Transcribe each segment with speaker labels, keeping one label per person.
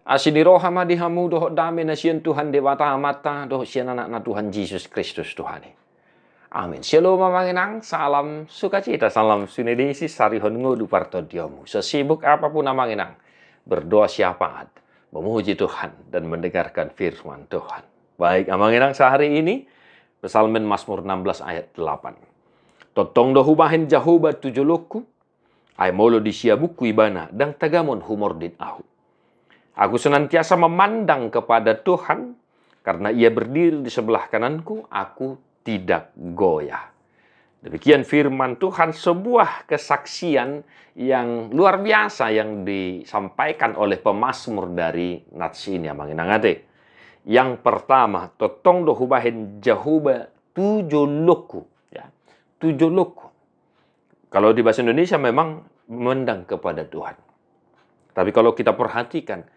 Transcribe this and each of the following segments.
Speaker 1: Asiniroha madihamu doh dame na siyan Tuhan dewata mata doh siyan anak na Tuhan Yesus Kristus Tuhan. Amin. Shalom manginang, salam sukacita, salam sunedisi, sarihon ngodu parto diomu. Sesibuk apapun manginang, berdoa syafaat, memuji Tuhan dan mendengarkan firman Tuhan. Baik, manginang sehari ini Psalmen Mazmur 16 ayat 8. Totong do hubahin jahuba tujuluku, ay molo di siabuku ibana, dang tagamon humordin ahu. Aku senantiasa memandang kepada Tuhan, karena ia berdiri di sebelah kananku, aku tidak goyah. Demikian firman Tuhan, sebuah kesaksian yang luar biasa yang disampaikan oleh pemazmur dari nats ini, manginangate. Yang pertama, totong do hubahin jahuba tujuluku. Ya, tujuluku. Kalau di bahasa Indonesia memang memandang kepada Tuhan. Tapi kalau kita perhatikan,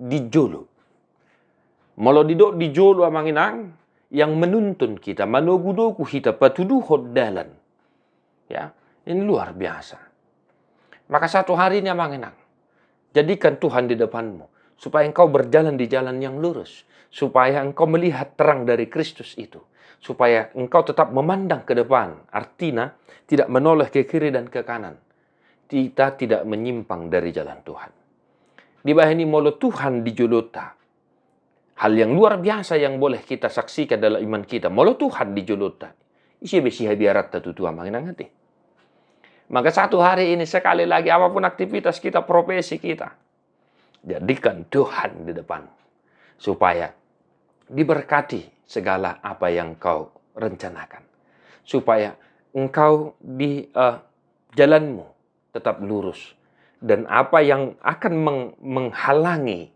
Speaker 1: dijolo. Molo didok dijolo manginang yang menuntun kita, manogudoku hita patuduhod dalan. Ya, ini luar biasa. Maka satu hari ini manginang, jadikan Tuhan di depanmu, supaya engkau berjalan di jalan yang lurus, supaya engkau melihat terang dari Kristus itu, supaya engkau tetap memandang ke depan, artinya tidak menoleh ke kiri dan ke kanan. Kita tidak menyimpang dari jalan Tuhan. Di bawah ini molo Tuhan dijolota. Hal yang luar biasa yang boleh kita saksikan dalam iman kita. Molo Tuhan dijolota. Isi besi biarat tutua manginang hati. Maka satu hari ini sekali lagi apapun aktivitas kita, profesi kita, jadikan Tuhan di depan. Supaya diberkati segala apa yang kau rencanakan. Supaya engkau di jalanmu tetap lurus. Dan apa yang akan menghalangi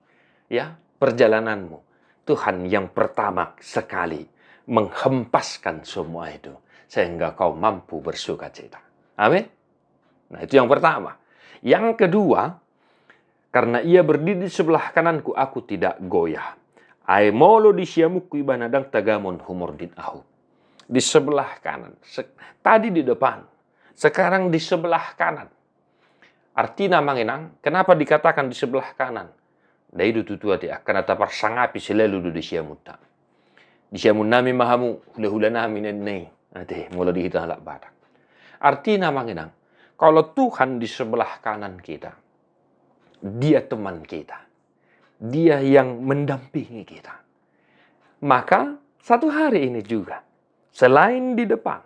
Speaker 1: ya perjalananmu, Tuhan yang pertama sekali menghempaskan semua itu sehingga kau mampu bersukacita. Amin. Nah, itu yang pertama. Yang kedua, karena ia berdiri di sebelah kananku, aku tidak goyah. Ai molo di siamuku ibanadang tagamon humordin ahu. Di sebelah kanan. Tadi di depan. Sekarang di sebelah kanan. Artinya manginang, kenapa dikatakan di sebelah kanan? Daidu tutua dia, karena tapar sangapi selalu di siamuta. Di siamunami mahamu, hula-hula nami nenei. Nanti, mulai dihitung halak badak. Artinya manginang, kalau Tuhan di sebelah kanan kita, dia teman kita. Dia yang mendampingi kita. Maka, satu hari ini juga, selain di depan,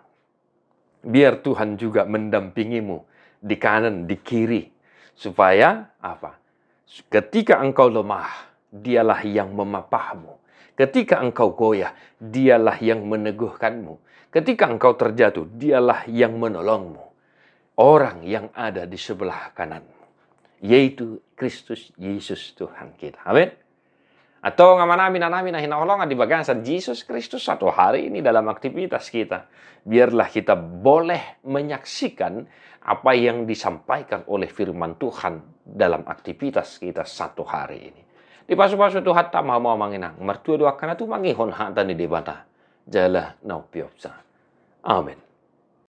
Speaker 1: biar Tuhan juga mendampingimu di kanan, di kiri. Supaya apa? Ketika engkau lemah, dialah yang memapahmu. Ketika engkau goyah, dialah yang meneguhkanmu. Ketika engkau terjatuh, dialah yang menolongmu. Orang yang ada di sebelah kananmu, yaitu Kristus Yesus Tuhan kita. Amin. Atau ngamanami na hinaholongan di bagasan Yesus Kristus satu hari ini dalam aktivitas kita. Biarlah kita boleh menyaksikan apa yang disampaikan oleh firman Tuhan dalam aktivitas kita satu hari ini. Di pasu-pasu Tuhan tak mau manginang. Mertua doakan itu mangihon hatan di debata. Jala naupiopsa. Amin.